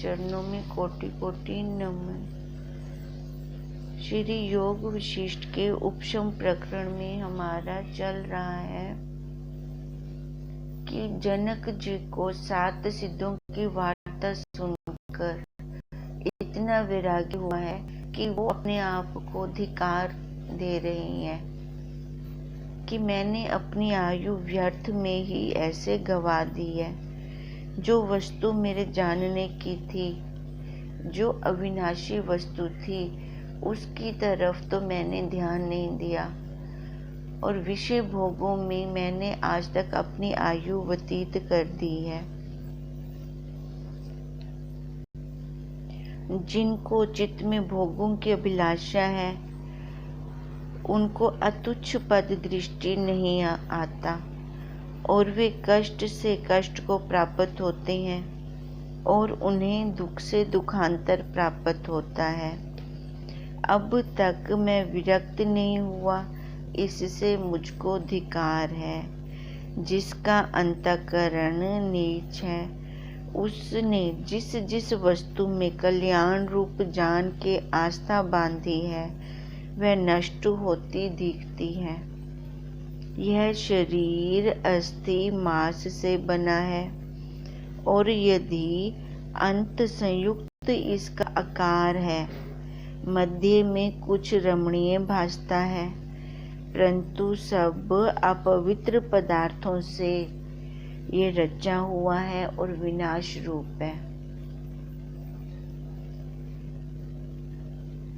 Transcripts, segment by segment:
चरणों में कोटि कोटि नमन। श्री योग वशिष्ठ के उपशम प्रकरण में हमारा चल रहा है कि जनक जी को 7 सिद्धों की वार्ता सुनकर इतना वैराग्य हुआ है कि वो अपने आप को धिक्कार दे रही हैं कि मैंने अपनी आयु व्यर्थ में ही ऐसे गवा दी है। जो वस्तु मेरे जानने की थी, जो अविनाशी वस्तु थी, उसकी तरफ तो मैंने ध्यान नहीं दिया और विषय भोगों में मैंने आज तक अपनी आयु व्यतीत कर दी है। जिनको चित्त में भोगों की अभिलाषा है, उनको अतुच्छ पद दृष्टि नहीं आता और वे कष्ट से कष्ट को प्राप्त होते हैं और उन्हें दुख से दुखांतर प्राप्त होता है। अब तक मैं विरक्त नहीं हुआ, इससे मुझको धिक्कार है। जिसका अंतःकरण नीच है, उसने जिस जिस वस्तु में कल्याण रूप जान के आस्था बांधी है, वह नष्ट होती दिखती है। यह शरीर अस्थि मांस से बना है और यदि अंत संयुक्त इसका आकार है, मध्य में कुछ रमणीय भासता है, परंतु सब अपवित्र पदार्थों से ये रचा हुआ है और विनाश रूप है।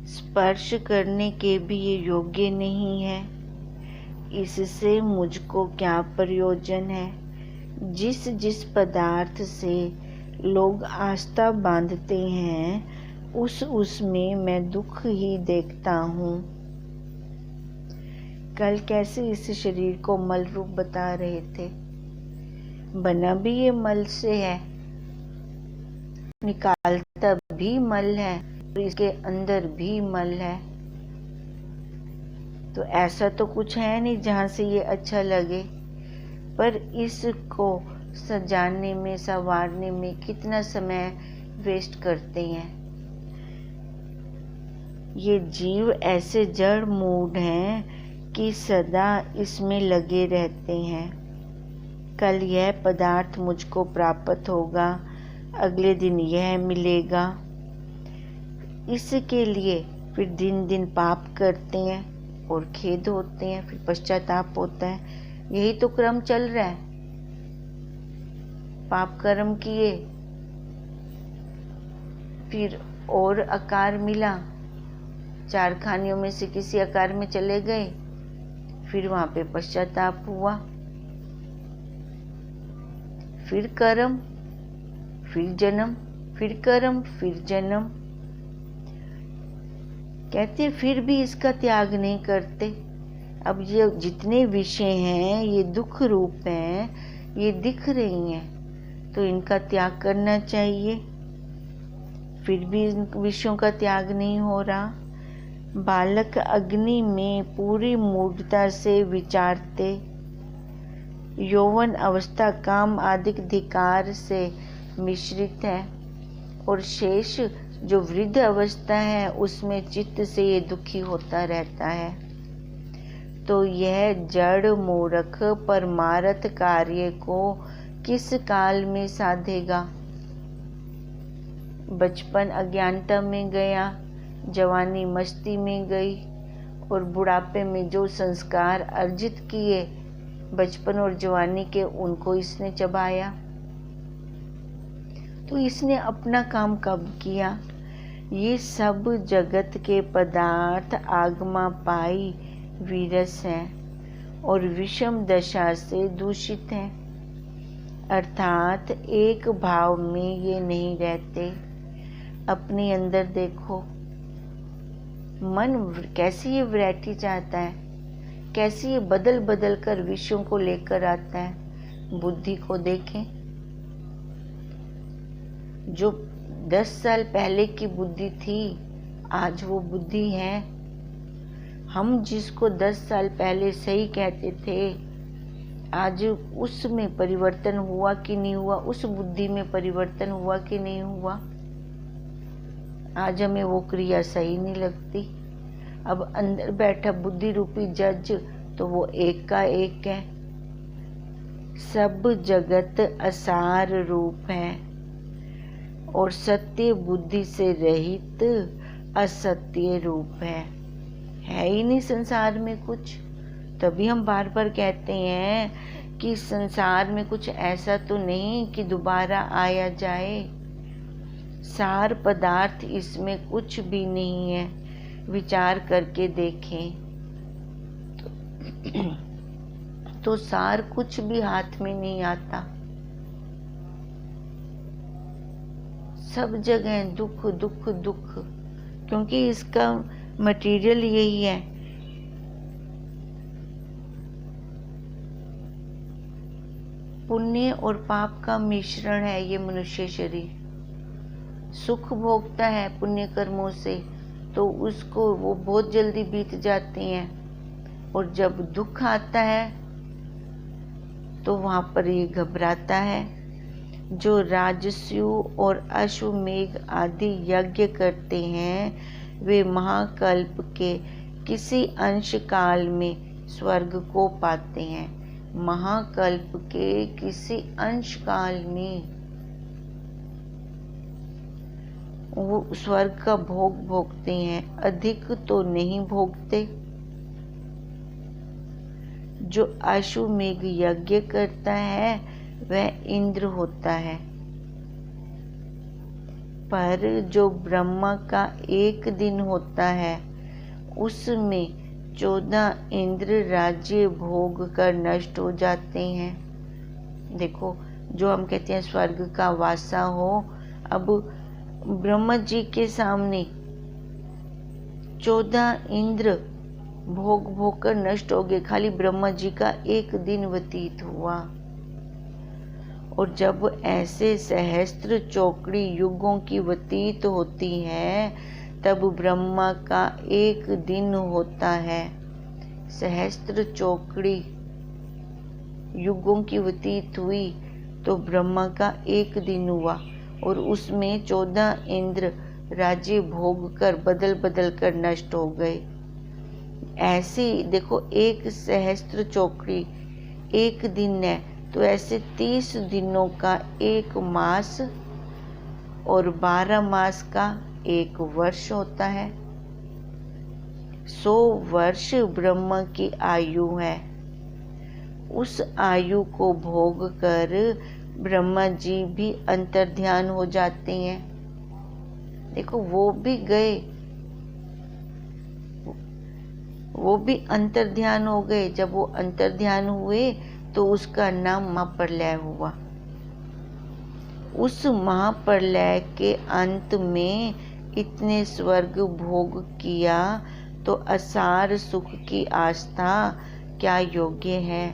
स्पर्श करने के भी ये योग्य नहीं है। इससे मुझको क्या प्रयोजन है। जिस जिस पदार्थ से लोग आस्था बांधते हैं, उसमें मैं दुख ही देखता हूँ। कल कैसे इस शरीर को मल रूप बता रहे थे। बना भी ये मल से है, निकालता भी मल है और इसके अंदर भी मल है। तो ऐसा तो कुछ है नहीं जहाँ से ये अच्छा लगे, पर इसको सजाने में, संवारने में कितना समय वेस्ट करते हैं। ये जीव ऐसे जड़ मूड हैं कि सदा इसमें लगे रहते हैं। कल यह पदार्थ मुझको प्राप्त होगा, अगले दिन यह मिलेगा। इसके लिए फिर दिन दिन पाप करते हैं और खेद होते हैं, फिर पश्चाताप होता है। यही तो क्रम चल रहा है। पाप कर्म किए, फिर और आकार मिला, 4 खानियों में से किसी आकार में चले गए, फिर वहां पे पश्चाताप हुआ, फिर कर्म, फिर जन्म, फिर कर्म, फिर जन्म। कहते फिर भी इसका त्याग नहीं करते। अब ये जितने विषय हैं, ये दुख रूप हैं, ये दिख रही हैं, तो इनका त्याग करना चाहिए। फिर भी इन विषयों का त्याग नहीं हो रहा। बालक अग्नि में पूरी मूढ़ता से विचारते, यौवन अवस्था काम आदि धिक्कार से मिश्रित है और शेष जो वृद्ध अवस्था है, उसमें चित्त से ये दुखी होता रहता है। तो यह जड़ मूर्ख परमार्थ कार्य को किस काल में साधेगा। बचपन अज्ञानता में गया, जवानी मस्ती में गई और बुढ़ापे में जो संस्कार अर्जित किए बचपन और जवानी के, उनको इसने चबाया। तो इसने अपना काम कब किया। ये सब जगत के पदार्थ आगमा पाई वीरस हैं और विषम दशा से दूषित हैं, अर्थात एक भाव में ये नहीं रहते। अपने अंदर देखो, मन कैसी ये वैरायटी चाहता है, कैसी ये बदल बदल कर विषयों को लेकर आता है। बुद्धि को देखें, जो 10 साल पहले की बुद्धि थी, आज वो बुद्धि है। हम जिसको 10 साल पहले सही कहते थे, आज उसमें परिवर्तन हुआ कि नहीं हुआ, उस बुद्धि में परिवर्तन हुआ कि नहीं हुआ। आज हमें वो क्रिया सही नहीं लगती। अब अंदर बैठा बुद्धि रूपी जज तो वो एक का एक है। सब जगत असार रूप है और सत्य बुद्धि से रहित असत्य रूप है ही नहीं संसार में कुछ। तभी हम बार बार कहते हैं कि संसार में कुछ ऐसा तो नहीं कि दोबारा आया जाए। सार पदार्थ इसमें कुछ भी नहीं है, विचार करके देखें तो सार कुछ भी हाथ में नहीं आता। सब जगह दुख दुख दुख, क्योंकि इसका मटेरियल यही है। पुण्य और पाप का मिश्रण है ये मनुष्य शरीर। सुख भोगता है पुण्य कर्मों से तो उसको वो बहुत जल्दी बीत जाते हैं, और जब दुख आता है तो वहां पर ये घबराता है। जो राजस्यु और अश्वमेघ आदि यज्ञ करते हैं वे महाकल्प के किसी अंश काल में स्वर्ग को पाते हैं। महाकल्प के किसी अंश काल में वो स्वर्ग का भोग भोगते हैं, अधिक तो नहीं भोगते। जो अश्वमेघ यज्ञ करता है वह इंद्र होता है, पर जो ब्रह्मा का एक दिन होता है उसमें 14 इंद्र राज्य भोग कर नष्ट हो जाते हैं। देखो, जो हम कहते हैं स्वर्ग का वासा हो, अब ब्रह्मा जी के सामने 14 इंद्र भोग भोग कर नष्ट हो गए, खाली ब्रह्मा जी का एक दिन व्यतीत हुआ। और जब ऐसे सहस्त्र चौकड़ी युगों की व्यतीत होती है तब ब्रह्मा का एक दिन होता है। सहस्त्र चौकड़ी युगों की व्यतीत हुई तो ब्रह्मा का एक दिन हुआ, और उसमें 14 इंद्र राज्य भोग कर बदल बदल कर नष्ट हो गए। ऐसे देखो, एक सहस्त्र चौकड़ी एक दिन है तो ऐसे 30 दिनों का एक मास और 12 मास का एक वर्ष होता है। 100 वर्ष ब्रह्मा की आयु है। उस आयु को भोग कर ब्रह्मा जी भी अंतर्ध्यान हो जाते हैं। देखो, वो भी अंतर्ध्यान हो गए। जब वो अंतर्ध्यान हुए तो उसका नाम महाप्रलय हुआ। उस महाप्रलय के अंत में इतने स्वर्ग भोग किया तो असार सुख की आस्था क्या योग्य है।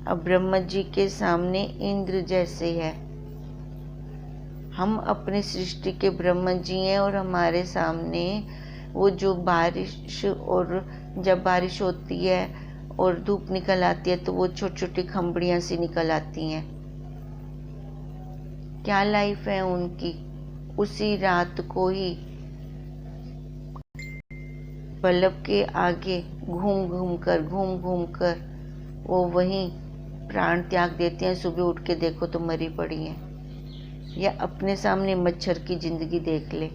अब ब्रह्मा जी के सामने इंद्र जैसे है। हम अपनी सृष्टि के ब्रह्मा जी हैं और हमारे सामने वो जो बारिश, और जब बारिश होती है और धूप निकल आती है तो वो छोटी छोटी खंबड़ियां सी निकल आती हैं। क्या लाइफ है उनकी। उसी रात को ही बल्ब के आगे घूम घूम कर वो वहीं प्राण त्याग देते हैं। सुबह उठ के देखो तो मरी पड़ी हैं। या अपने सामने मच्छर की जिंदगी देख ले।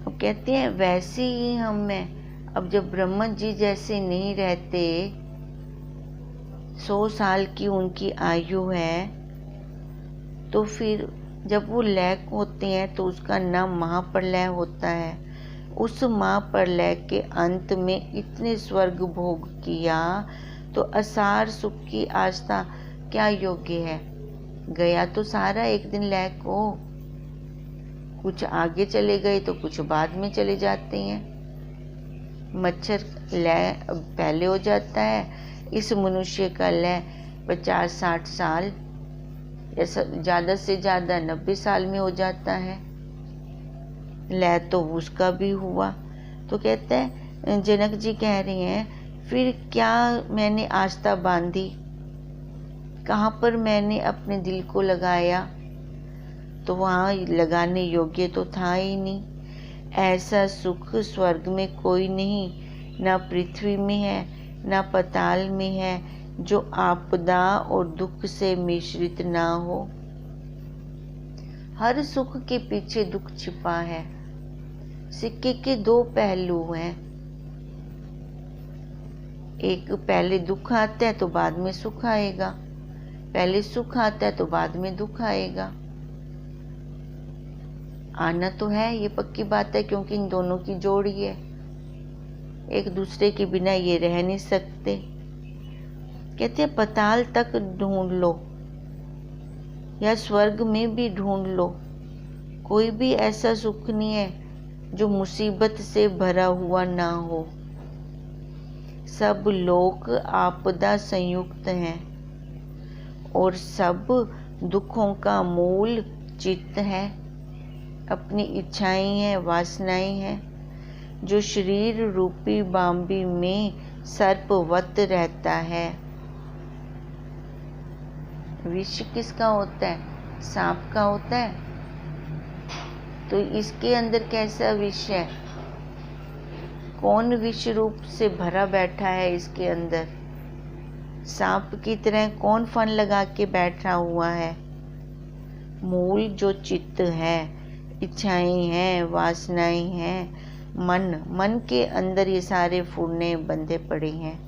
अब कहते हैं वैसे ही हम हैं। अब जब ब्रह्मा जी जैसे नहीं रहते, 100 साल की उनकी आयु है, तो फिर जब वो लय होते हैं तो उसका नाम महाप्रलय होता है। उस महाप्रलय के अंत में इतने स्वर्ग भोग किया तो असार सुख की आस्था क्या योग्य है। गया तो सारा एक दिन लय को। कुछ आगे चले गए तो कुछ बाद में चले जाते हैं। मच्छर लय पहले हो जाता है। इस मनुष्य का लय 50-60 साल या ज़्यादा से ज़्यादा 90 साल में हो जाता है। लय तो उसका भी हुआ। तो कहते हैं, जनक जी कह रहे हैं, फिर क्या मैंने आस्था बांधी। कहाँ पर मैंने अपने दिल को लगाया, तो वहाँ लगाने योग्य तो था ही नहीं। ऐसा सुख स्वर्ग में कोई नहीं, ना पृथ्वी में है, ना पाताल में है, जो आपदा और दुख से मिश्रित ना हो। हर सुख के पीछे दुख छिपा है। सिक्के के दो पहलू हैं। एक, पहले दुख आता है तो बाद में सुख आएगा, पहले सुख आता है तो बाद में दुख आएगा। आना तो है, ये पक्की बात है, क्योंकि इन दोनों की जोड़ी है। एक दूसरे के बिना ये रह नहीं सकते। कहते हैं पाताल तक ढूंढ लो या स्वर्ग में भी ढूंढ लो, कोई भी ऐसा सुख नहीं है जो मुसीबत से भरा हुआ ना हो। सब लोग आपदा संयुक्त हैं और सब दुखों का मूल चित्त है, अपनी इच्छाएं हैं, वासनाएं हैं, जो शरीर रूपी बांबी में सर्पवत रहता है। विष किसका होता है? सांप का होता है। तो इसके अंदर कैसा विष है? कौन विष रूप से भरा बैठा है इसके अंदर? सांप की तरह कौन फन लगा के बैठा हुआ है? मूल जो चित्त है, इच्छाएं हैं, वासनाएं हैं, मन के अंदर ये सारे फुरने बंधे पड़े हैं।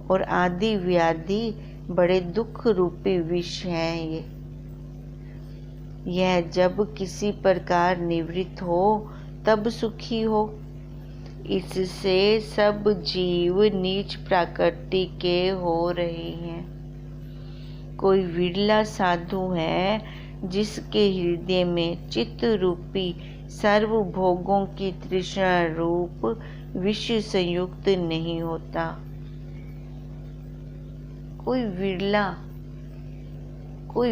और आदि व्याधि बड़े दुख रूपी विष हैं ये। यह जब किसी प्रकार निवृत्त हो तब सुखी हो। इससे सब जीव नीच प्रकृति के हो रहे हैं। कोई विरला साधु है जिसके हृदय में चित्त रूपी सर्व भोगों की तृष्णा रूप विष संयुक्त नहीं होता। कोई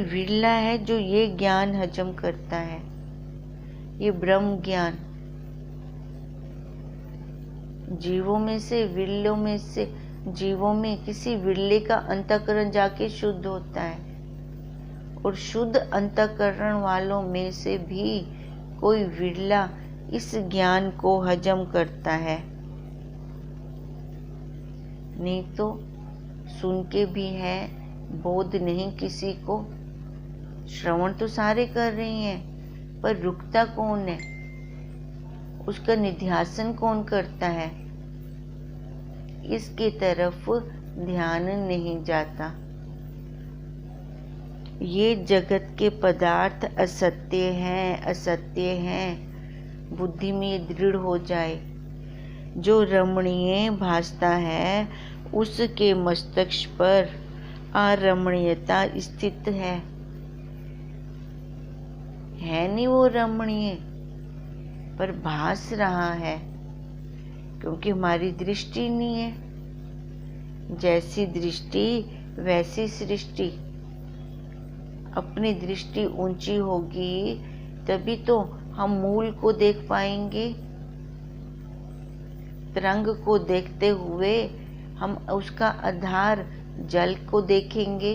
विरला है जो ये ज्ञान हजम करता है, ये ब्रह्म ज्ञान। जीवों में से, विरलों में से, जीवों में किसी विरले का अंतःकरण जाके शुद्ध होता है, और शुद्ध अंतःकरण वालों में से भी कोई विरला इस ज्ञान को हजम करता है। नहीं तो सुन के भी है, बोध नहीं किसी को। श्रवण तो सारे कर रहे हैं, पर रुकता कौन है? उसका निध्यासन कौन करता है? इसकी तरफ ध्यान नहीं जाता। ये जगत के पदार्थ असत्य हैं, बुद्धि में ये दृढ़ हो जाए। जो रमणीय भासता है उसके मस्तिष्क पर अरमणीयता स्थित है नहीं वो रमणीय, पर भास रहा है, क्योंकि हमारी दृष्टि नहीं है। जैसी दृष्टि वैसी सृष्टि। अपनी दृष्टि ऊंची होगी तभी तो हम मूल को देख पाएंगे। तरंग को देखते हुए हम उसका आधार जल को देखेंगे,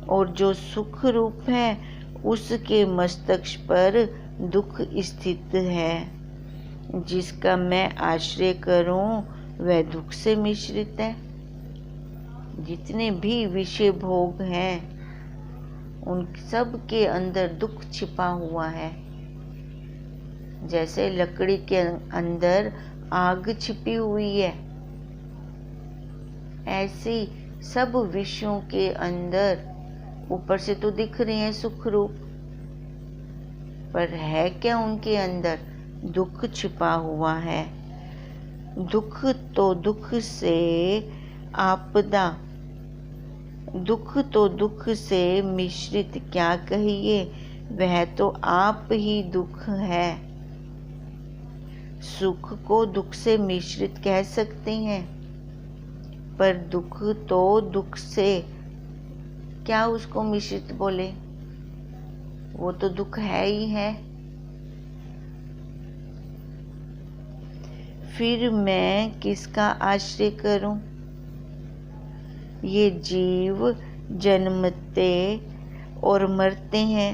और जो सुख रूप है उसके मस्तिष्क पर दुख स्थित है। जिसका मैं आश्रय करूं वह दुख से मिश्रित है। जितने भी विषय भोग हैं उन सब के अंदर दुख छिपा हुआ है। जैसे लकड़ी के अंदर आग छिपी हुई है, ऐसी सब विषयों के अंदर ऊपर से तो दिख रहे हैं सुख रूप, पर है क्या उनके अंदर? दुख छिपा हुआ है। दुख तो दुख से आपदा, दुख तो दुख से मिश्रित क्या कहिए, वह तो आप ही दुख है। सुख को दुख से मिश्रित कह सकते हैं, पर दुख तो दुख से क्या उसको मिश्रित बोले? वो तो दुख है ही है। फिर मैं किसका आश्रय करूं? ये जीव जन्मते और मरते हैं,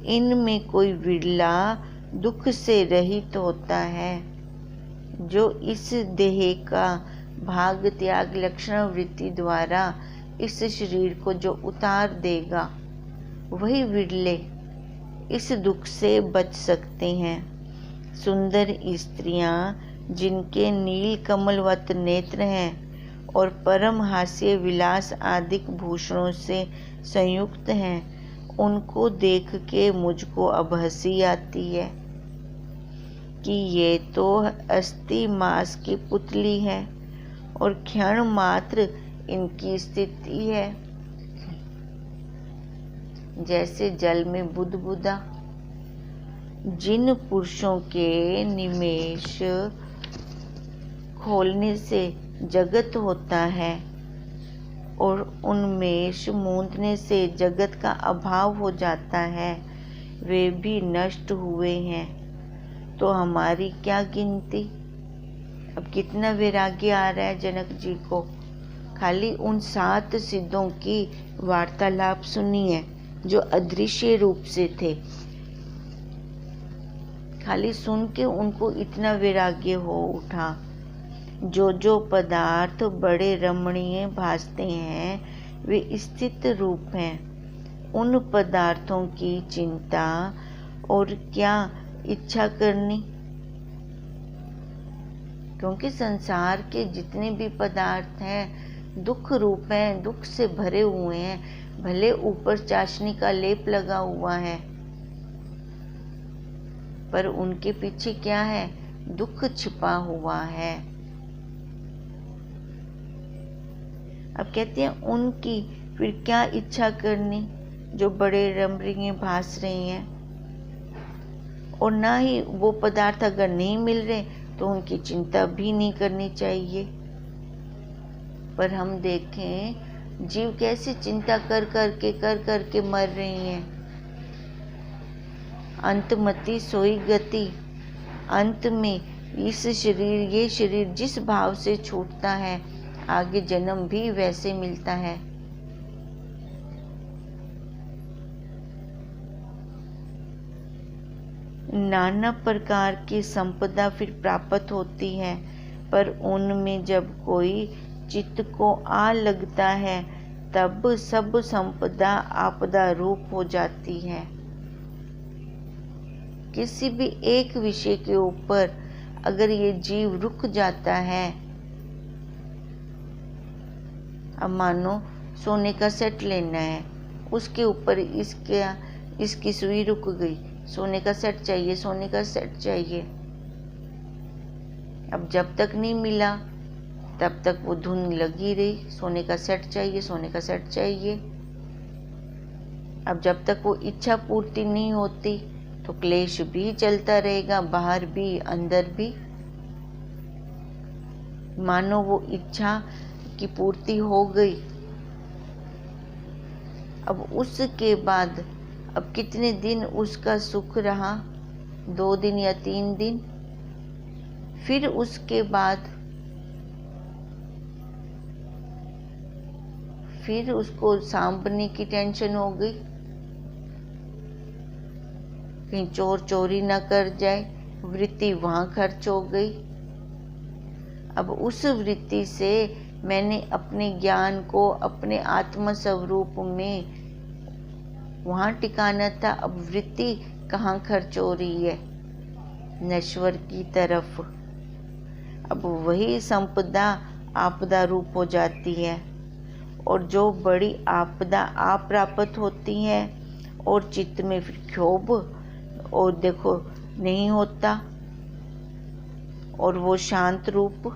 इनमें कोई विरला दुख से रहित होता है। जो इस देह का भाग त्याग लक्षण वृत्ति द्वारा इस शरीर को जो उतार देगा, वही विरले इस दुख से बच सकते हैं। सुंदर स्त्रियां जिनके नील कमलवत नेत्र हैं और परम हास्य विलास आदि भूषणों से संयुक्त हैं, उनको देख के मुझको अब हंसी आती है कि ये तो अस्थि मांस की पुतली है और क्षण मात्र इनकी स्थिति है जैसे जल में बुदबुदा। जिन पुरुषों के निमेष खोलने से जगत होता है और उन्मेष मूंदने से जगत का अभाव हो जाता है, वे भी नष्ट हुए हैं, तो हमारी क्या गिनती। अब कितना वैराग्य आ रहा है जनक जी को। खाली उन 7 सिद्धों की वार्तालाप सुनी है जो अदृश्य रूप से थे। खाली सुन के उनको इतना वैराग्य हो उठा। जो पदार्थ बड़े रमणीय भासते हैं वे स्थित रूप हैं। उन पदार्थों की चिंता और क्या इच्छा करनी, क्योंकि संसार के जितने भी पदार्थ हैं दुख रूप हैं, दुख से भरे हुए हैं। भले ऊपर चाशनी का लेप लगा हुआ है, पर उनके पीछे क्या है, दुख छिपा हुआ है। अब कहते हैं उनकी फिर क्या इच्छा करनी जो बड़े रमणीय भास रही हैं, और ना ही वो पदार्थ अगर नहीं मिल रहे तो उनकी चिंता भी नहीं करनी चाहिए। पर हम देखें जीव कैसे चिंता कर करके मर रही हैं। अंतमति सोई गति। अंत में ये शरीर जिस भाव से छूटता है, आगे जन्म भी वैसे मिलता है। नाना प्रकार की संपदा फिर प्राप्त होती है, पर उनमें जब कोई चित्त को आ लगता है तब सब संपदा आपदा रूप हो जाती है। किसी भी एक विषय के ऊपर अगर ये जीव रुक जाता है, अब मानो सोने का सेट लेना है, उसके ऊपर इसकी सुई रुक गई, सोने का सेट चाहिए, सोने का सेट चाहिए। अब जब तक नहीं मिला तब तक वो धुन लगी रही, सोने का सेट चाहिए, सोने का सेट चाहिए। अब जब तक वो इच्छा पूर्ति नहीं होती तो क्लेश भी चलता रहेगा, बाहर भी अंदर भी। मानो वो इच्छा की पूर्ति हो गई, अब उसके बाद अब कितने दिन उसका सुख रहा, 2 दिन या 3 दिन, फिर उसके बाद फिर उसको सांभने की टेंशन हो गई, कहीं चोर चोरी ना कर जाए, वृत्ति वहां खर्च हो गई। अब उस वृत्ति से मैंने अपने ज्ञान को अपने आत्म स्वरूप में वहां टिकाना था, अब वृत्ति कहाँ खर्च हो रही है, नश्वर की तरफ। अब वही संपदा आपदा रूप हो जाती है, और जो बड़ी आपदा आप प्राप्त होती है और चित्त में फिर क्षोभ और देखो नहीं होता, और वो शांत रूप।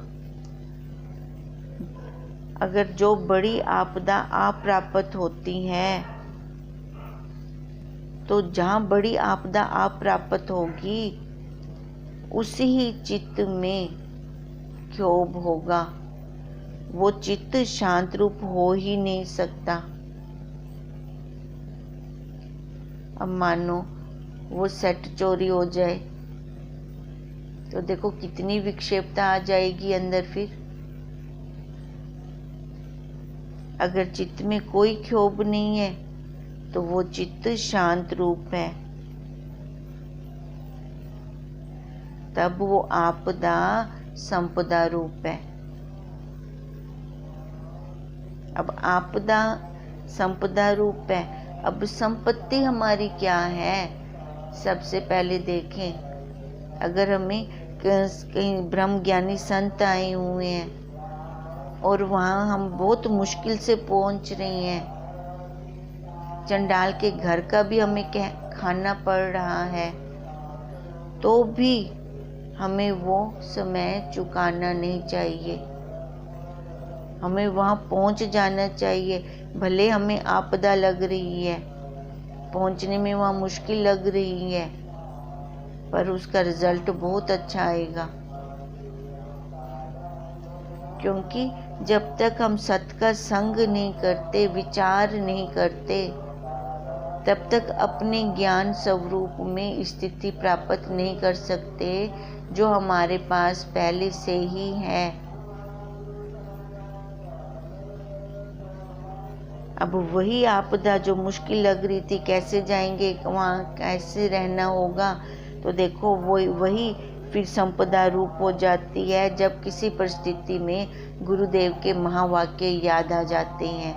अगर जो बड़ी आपदा आप प्राप्त होती है तो जहाँ बड़ी आपदा आप प्राप्त होगी उसी ही चित्त में क्षोभ होगा, वो चित्त शांत रूप हो ही नहीं सकता। अब मानो वो सेट चोरी हो जाए तो देखो कितनी विक्षेपता आ जाएगी अंदर। फिर अगर चित्त में कोई क्षोभ नहीं है तो वो चित्त शांत रूप है, तब वो आपदा संपदा रूप है। अब आपदा संपदा रूप है। अब संपत्ति हमारी क्या है? सबसे पहले देखें, अगर हमें कहीं ब्रह्म ज्ञानी संत आए हुए हैं और वहाँ हम बहुत मुश्किल से पहुँच रहे हैं, चंडाल के घर का भी हमें खाना पड़ रहा है, तो भी हमें वो समय चुकाना नहीं चाहिए। हमें वहाँ पहुँच जाना चाहिए। भले हमें आपदा लग रही है, पहुँचने में वहाँ मुश्किल लग रही है, पर उसका रिजल्ट बहुत अच्छा आएगा। क्योंकि जब तक हम सत का संग नहीं करते, विचार नहीं करते, तब तक अपने ज्ञान स्वरूप में स्थिति प्राप्त नहीं कर सकते जो हमारे पास पहले से ही है। अब वही आपदा जो मुश्किल लग रही थी, कैसे जाएंगे वहाँ, कैसे रहना होगा, तो देखो वही फिर संपदा रूप हो जाती है जब किसी परिस्थिति में गुरुदेव के महावाक्य याद आ जाते हैं,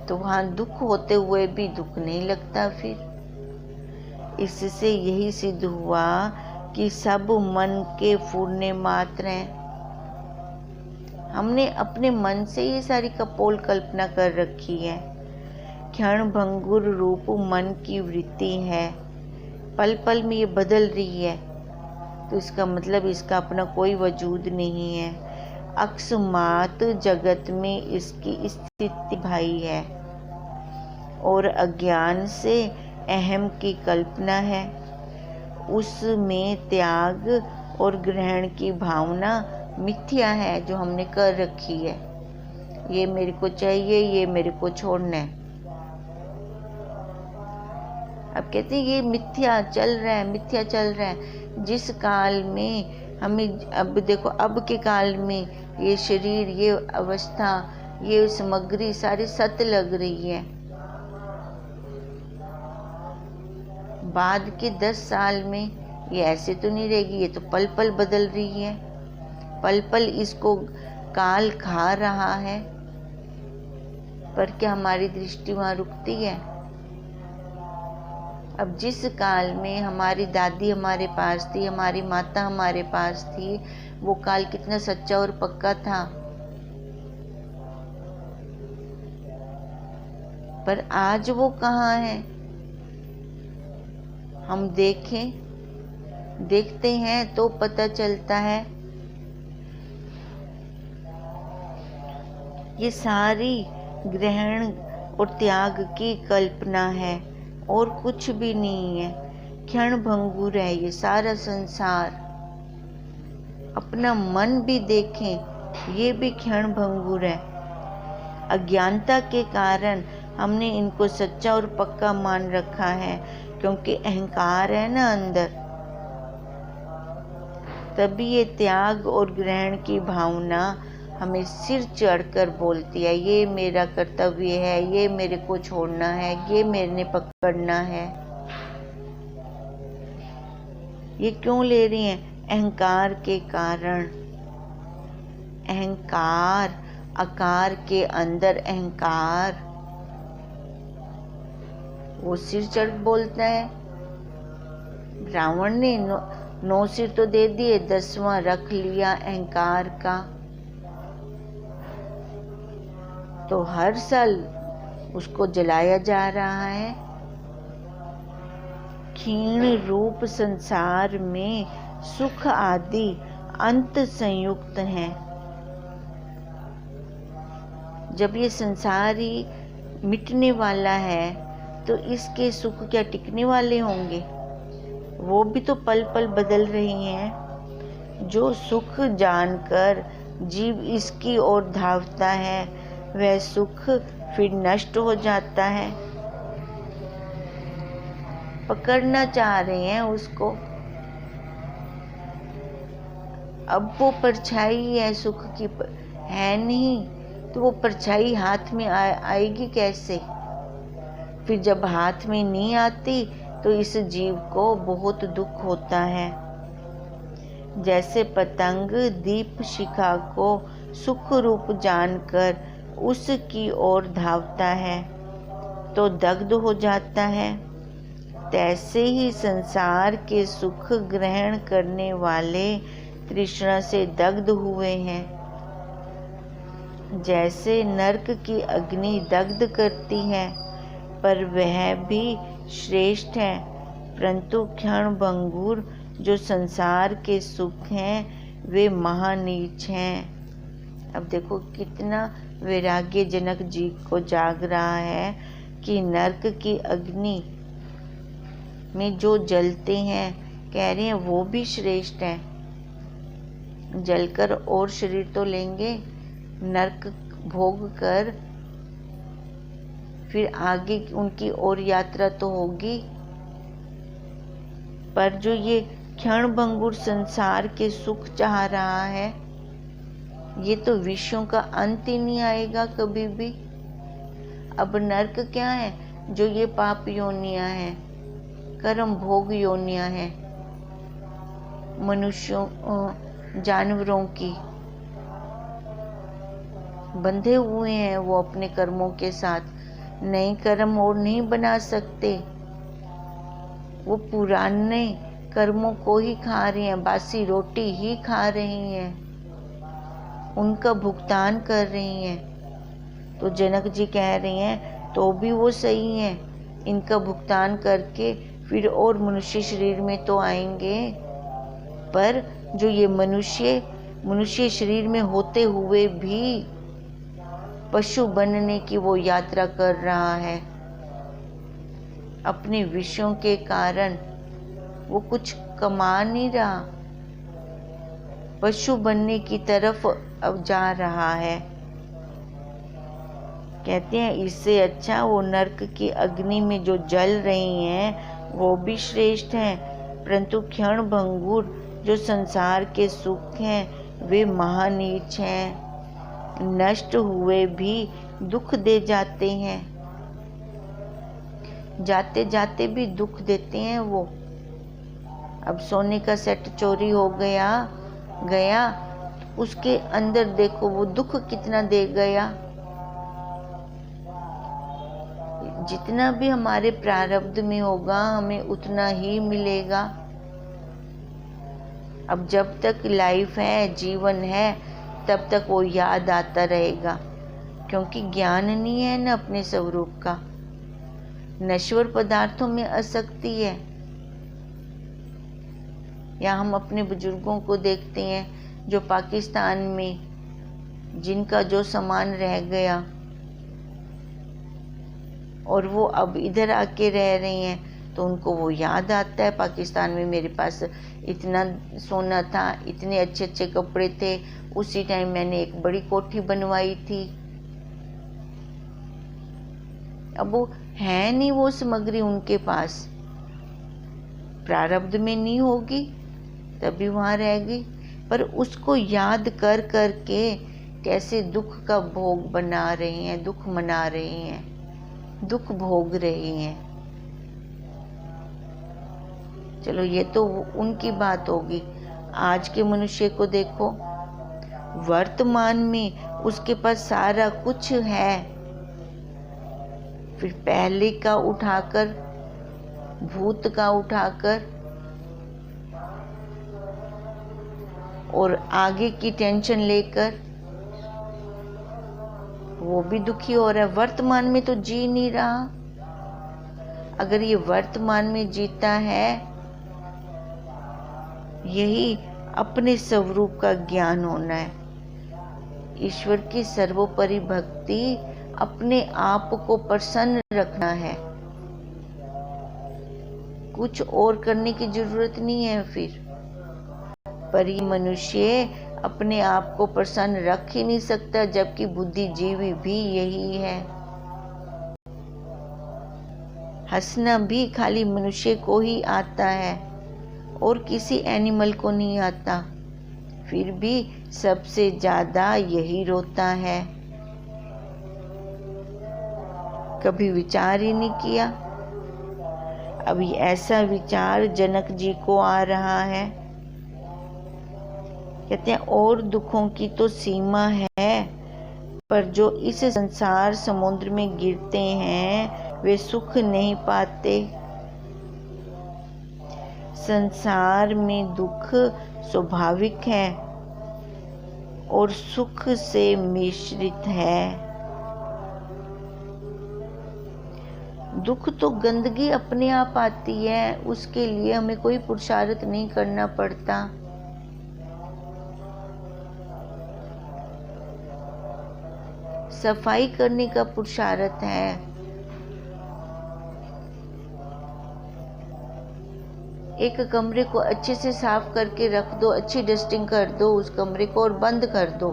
तो वहाँ दुख होते हुए भी दुख नहीं लगता। फिर इससे यही सिद्ध हुआ कि सब मन के फूरने मात्र हैं। हमने अपने मन से ये सारी कपोल कल्पना कर रखी है। क्षण भंगुर रूप मन की वृत्ति है, पल पल में ये बदल रही है, तो इसका मतलब इसका अपना कोई वजूद नहीं है। अकस्मात जगत में इसकी स्थिति भाई है और अज्ञान से अहम की कल्पना है। उसमें त्याग और ग्रहण की भावना मिथ्या है जो हमने कर रखी है। ये मेरे को चाहिए, ये मेरे को छोड़ना है। अब कहते हैं ये मिथ्या चल रहा है, मिथ्या चल रहा है। जिस काल में हमें, अब देखो अब के काल में ये शरीर, ये अवस्था, ये सामग्री सारी सत्य लग रही है। बाद के 10 साल में ये ऐसे तो नहीं रहेगी, ये तो पल पल बदल रही है, पल पल इसको काल खा रहा है। पर क्या हमारी दृष्टि वहाँ रुकती है? अब जिस काल में हमारी दादी हमारे पास थी, हमारी माता हमारे पास थी, वो काल कितना सच्चा और पक्का था। पर आज वो कहाँ है? हम देखते हैं तो पता चलता है ये सारी ग्रहण और त्याग की कल्पना है और कुछ भी नहीं है। क्षण भंगुर है ये सारा संसार। अपना मन भी देखें, ये भी क्षण भंगुर है। अज्ञानता के कारण हमने इनको सच्चा और पक्का मान रखा है, क्योंकि अहंकार है ना अंदर। तभी ये त्याग और ग्रहण की भावना हमें सिर चढ़कर बोलती है, ये मेरा कर्तव्य है, ये मेरे को छोड़ना है, ये मैंने पकड़ना है। ये क्यों ले रही हैं? अहंकार के कारण। अहंकार, आकार के अंदर अहंकार, वो सिर चढ़ बोलता है। रावण ने 9 सिर तो दे दिए, 10वां रख लिया अहंकार का। तो हर साल उसको जलाया जा रहा है। क्षीण रूप संसार में सुख आदि अंत संयुक्त हैं। जब ये संसार ही मिटने वाला है तो इसके सुख क्या टिकने वाले होंगे? वो भी तो पल पल बदल रही हैं। जो सुख जानकर जीव इसकी ओर धावता है, वह सुख फिर नष्ट हो जाता है। पकड़ना चाह रहे हैं उसको। अब वो परछाई है सुख की, है नहीं। तो वो परछाई हाथ में आएगी कैसे? फिर जब हाथ में नहीं आती तो इस जीव को बहुत दुख होता है। जैसे पतंग दीप शिखा को सुख रूप जानकर उसकी ओर धावता है तो दग्ध हो जाता है, तैसे ही संसार के सुख ग्रहण करने वाले तृष्णा से दग्ध हुए हैं। जैसे नरक की अग्नि दग्ध करती है, पर वह भी श्रेष्ठ है, परंतु क्षण भंगुर जो संसार के सुख हैं वे महानीच हैं। अब देखो कितना वैराग्य जनक जी को जाग रहा है कि नरक की अग्नि में जो जलते हैं, कह रहे हैं वो भी श्रेष्ठ है। जलकर और शरीर तो लेंगे, नरक भोग कर फिर आगे उनकी और यात्रा तो होगी, पर जो ये क्षण भंगुर संसार के सुख चाह रहा है, ये तो विषयों का अंत ही नहीं आएगा कभी भी। अब नरक क्या है? जो ये पाप योनियां हैं, कर्म भोग योनियां हैं, मनुष्यों जानवरों की बंधे हुए हैं वो अपने कर्मों के साथ। नए कर्म और नहीं बना सकते, वो पुराने कर्मों को ही खा रहे हैं, बासी रोटी ही खा रही हैं, उनका भुगतान कर रही हैं। तो जनक जी कह रहे हैं तो भी वो सही है, इनका भुगतान करके फिर और मनुष्य शरीर में तो आएंगे, पर जो ये मनुष्य शरीर में होते हुए भी पशु बनने की वो यात्रा कर रहा है, अपने विषयों के कारण वो कुछ कमा नहीं रहा, पशु बनने की तरफ अब जा रहा है। कहते हैं इससे अच्छा वो नरक की अग्नि में जो जल रही हैं वो भी श्रेष्ठ हैं, परंतु क्षण भंगुर जो संसार के सुख हैं वे महानीच हैं, नष्ट हुए भी दुख दे जाते हैं, जाते जाते भी दुख देते हैं वो। अब सोने का सेट चोरी हो गया, उसके अंदर देखो वो दुख कितना दे गया। जितना भी हमारे प्रारब्ध में होगा हमें उतना ही मिलेगा। अब जब तक लाइफ है, जीवन है, तब तक वो याद आता रहेगा, क्योंकि ज्ञान नहीं है न अपने स्वरूप का। नश्वर पदार्थों में आसक्ति है। या हम अपने बुजुर्गों को देखते हैं जो पाकिस्तान में जिनका जो सामान रह गया और वो अब इधर आके रह रही हैं, तो उनको वो याद आता है पाकिस्तान में मेरे पास इतना सोना था, इतने अच्छे अच्छे कपड़े थे, उसी टाइम मैंने एक बड़ी कोठी बनवाई थी। अब वो है नहीं वो सामग्री उनके पास, प्रारब्ध में नहीं होगी तभी वहाँ रहेगी, पर उसको याद कर कर के कैसे दुख का भोग बना रहे हैं, दुख मना रहे हैं, दुख भोग रहे हैं। चलो ये तो उनकी बात होगी। आज के मनुष्य को देखो, वर्तमान में उसके पास सारा कुछ है, फिर पहले का उठाकर, भूत का उठाकर और आगे की टेंशन लेकर वो भी दुखी हो रहा है। वर्तमान में तो जी नहीं रहा। अगर ये वर्तमान में जीता है, यही अपने स्वरूप का ज्ञान होना है। ईश्वर की सर्वोपरि भक्ति, अपने आप को प्रसन्न रखना है, कुछ और करने की जरूरत नहीं है फिर। पर ये मनुष्य अपने आप को प्रसन्न रख ही नहीं सकता, जबकि बुद्धिजीवी भी यही है। हंसना भी खाली मनुष्य को ही आता है और किसी एनिमल को नहीं आता, फिर भी सबसे ज्यादा यही रोता है। कभी विचार ही नहीं किया। अभी ऐसा विचार जनक जी को आ रहा है। कहते हैं और दुखों की तो सीमा है, पर जो इस संसार समुद्र में गिरते हैं वे सुख नहीं पाते। संसार में दुख स्वाभाविक है और सुख से मिश्रित है। दुख तो गंदगी अपने आप आती है, उसके लिए हमें कोई पुरुषार्थ नहीं करना पड़ता। सफाई करने का पुरुषार्थ है। एक कमरे को अच्छे से साफ करके रख दो, अच्छी डस्टिंग कर दो उस कमरे को और बंद कर दो।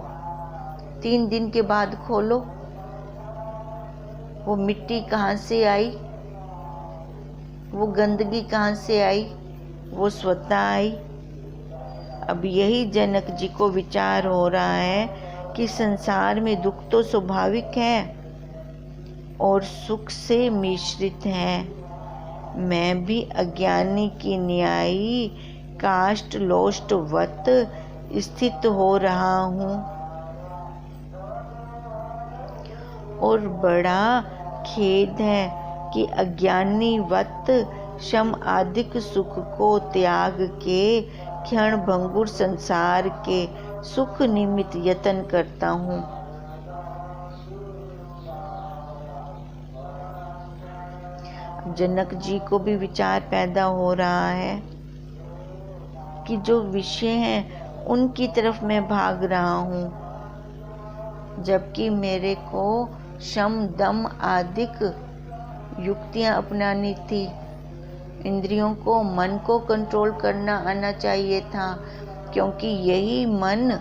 3 दिन के बाद खोलो, वो मिट्टी कहाँ से आई, वो गंदगी कहाँ से आई, वो स्वतः आई। अब यही जनक जी को विचार हो रहा है कि संसार में दुख तो स्वाभाविक है और सुख से मिश्रित है। मैं भी अज्ञानी की न्यायी काष्ठ लोष्टवत स्थित हो रहा हूँ और बड़ा खेद है कि अज्ञानीवत शम आदिक सुख को त्याग के क्षण भंगुर संसार के सुख निमित्त यत्न करता हूँ। जनक जी को भी विचार पैदा हो रहा है कि जो विषय हैं उनकी तरफ मैं भाग रहा हूँ, जबकि मेरे को शम दम आदिक युक्तियाँ अपनानी थी। इंद्रियों को, मन को कंट्रोल करना आना चाहिए था, क्योंकि यही मन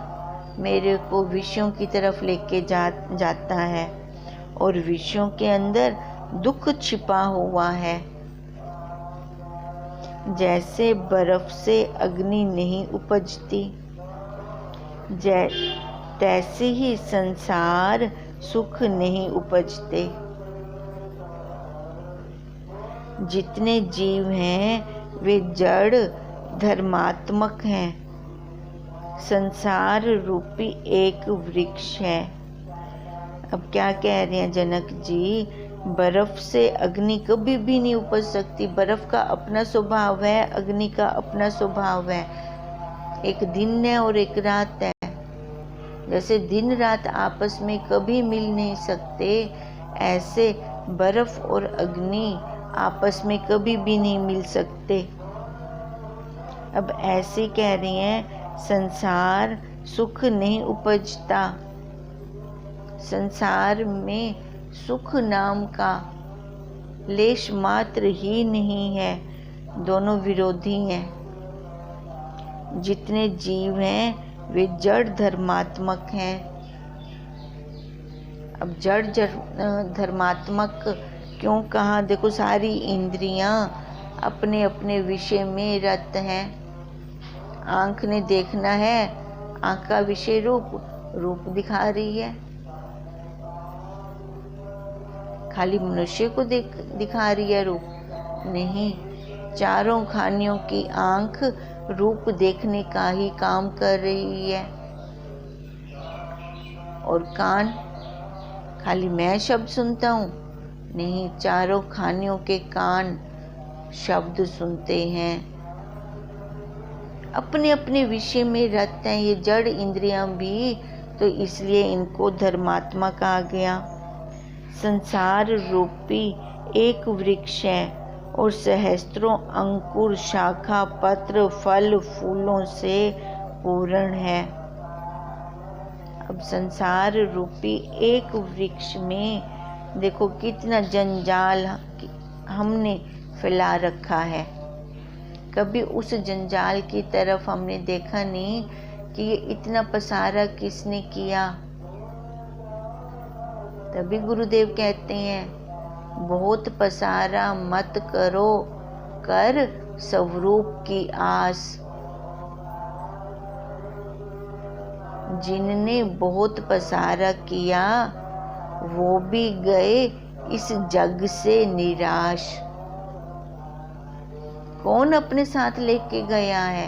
मेरे को विषयों की तरफ लेके जाता है और विषयों के अंदर दुख छिपा हुआ है। जैसे बर्फ से अग्नि नहीं उपजती, तैसे ही संसार सुख नहीं उपजते। जितने जीव हैं वे जड़ धर्मात्मक हैं। संसार रूपी एक वृक्ष है। अब क्या कह रहे हैं जनक जी, बर्फ से अग्नि कभी भी नहीं उपज सकती। बर्फ का अपना स्वभाव है, अग्नि का अपना स्वभाव है। एक दिन है और एक रात है। जैसे दिन रात आपस में कभी मिल नहीं सकते, ऐसे बर्फ और अग्नि आपस में कभी भी नहीं मिल सकते। अब ऐसे कह रही हैं, संसार सुख नहीं उपजता। संसार में सुख नाम का लेश मात्र ही नहीं है, दोनों विरोधी हैं। जितने जीव हैं वे जड़ धर्मात्मक हैं। अब जड़ धर्मात्मक क्यों कहा? देखो, सारी इंद्रियां अपने अपने विषय में रत हैं। आँख ने देखना है, आँख का विषय रूप दिखा रही है। खाली मनुष्य को दिखा रही है रूप? नहीं, चारों खानियों की आँख रूप देखने का ही काम कर रही है। और कान खाली मैं शब्द सुनता हूँ? नहीं, चारों खानियों के कान शब्द सुनते हैं। अपने अपने विषय में रत हैं ये जड़ इंद्रियां भी, तो इसलिए इनको धर्मात्मा कहा गया। संसार रूपी एक वृक्ष है और सहस्त्रों अंकुर, शाखा, पत्र, फल, फूलों से पूर्ण है। अब संसार रूपी एक वृक्ष में देखो कितना जंजाल हमने फैला रखा है। कभी उस जंजाल की तरफ हमने देखा नहीं कि ये इतना पसारा किसने किया। तभी गुरुदेव कहते हैं, बहुत पसारा मत करो, कर स्वरूप की आस। जिनने बहुत पसारा किया वो भी गए इस जग से निराश। कौन अपने साथ लेके गया है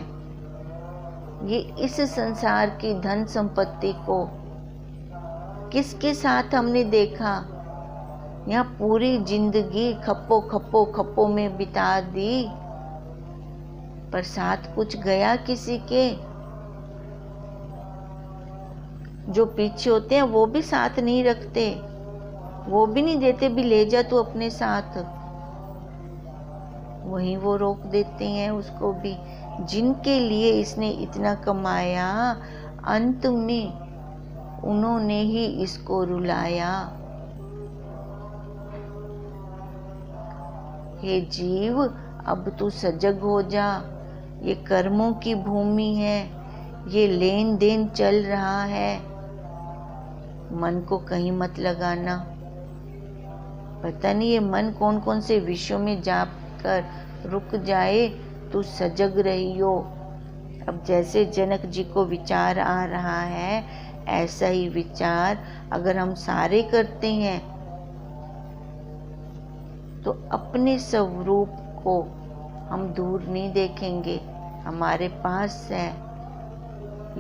ये इस संसार की धन संपत्ति को? किसके साथ हमने देखा? यहाँ पूरी जिंदगी खप्पो में बिता दी, पर साथ कुछ गया किसी के? जो पीछे होते हैं वो भी साथ नहीं रखते, वो भी नहीं देते भी ले जा तू अपने साथ, वहीं वो रोक देते हैं उसको भी। जिनके लिए इसने इतना कमाया, अंत में उन्होंने ही इसको रुलाया। हे जीव, अब तू सजग हो जा। ये कर्मों की भूमि है, ये लेन देन चल रहा है। मन को कहीं मत लगाना। पता नहीं ये मन कौन कौन से विषयों में जाकर रुक जाए। तू सजग रहियो। अब जैसे जनक जी को विचार आ रहा है, ऐसा ही विचार अगर हम सारे करते हैं तो अपने स्वरूप को हम दूर नहीं देखेंगे, हमारे पास है।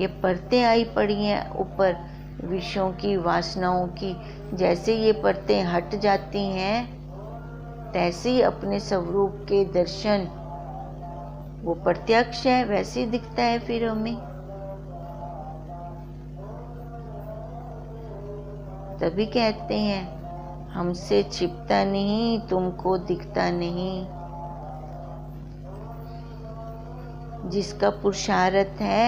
ये परतें आई पड़ी हैं ऊपर विषयों की, वासनाओं की। जैसे ये परतें हट जाती हैं, तैसे ही अपने स्वरूप के दर्शन, वो प्रत्यक्ष है, वैसे ही दिखता है फिर हमें। तभी कहते हैं हमसे छिपता नहीं, तुमको दिखता नहीं। जिसका पुरुषार्थ है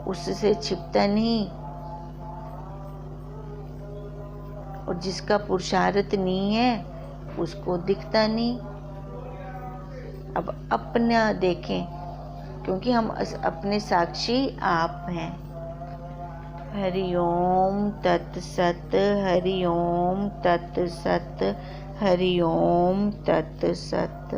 उससे छिपता नहीं, और जिसका पुरुषार्थ नहीं है उसको दिखता नहीं। अब अपना देखें, क्योंकि हम अपने साक्षी आप हैं। हरि ओम तत्सत, हरि ओम तत्सत, हरि ओम तत्सत।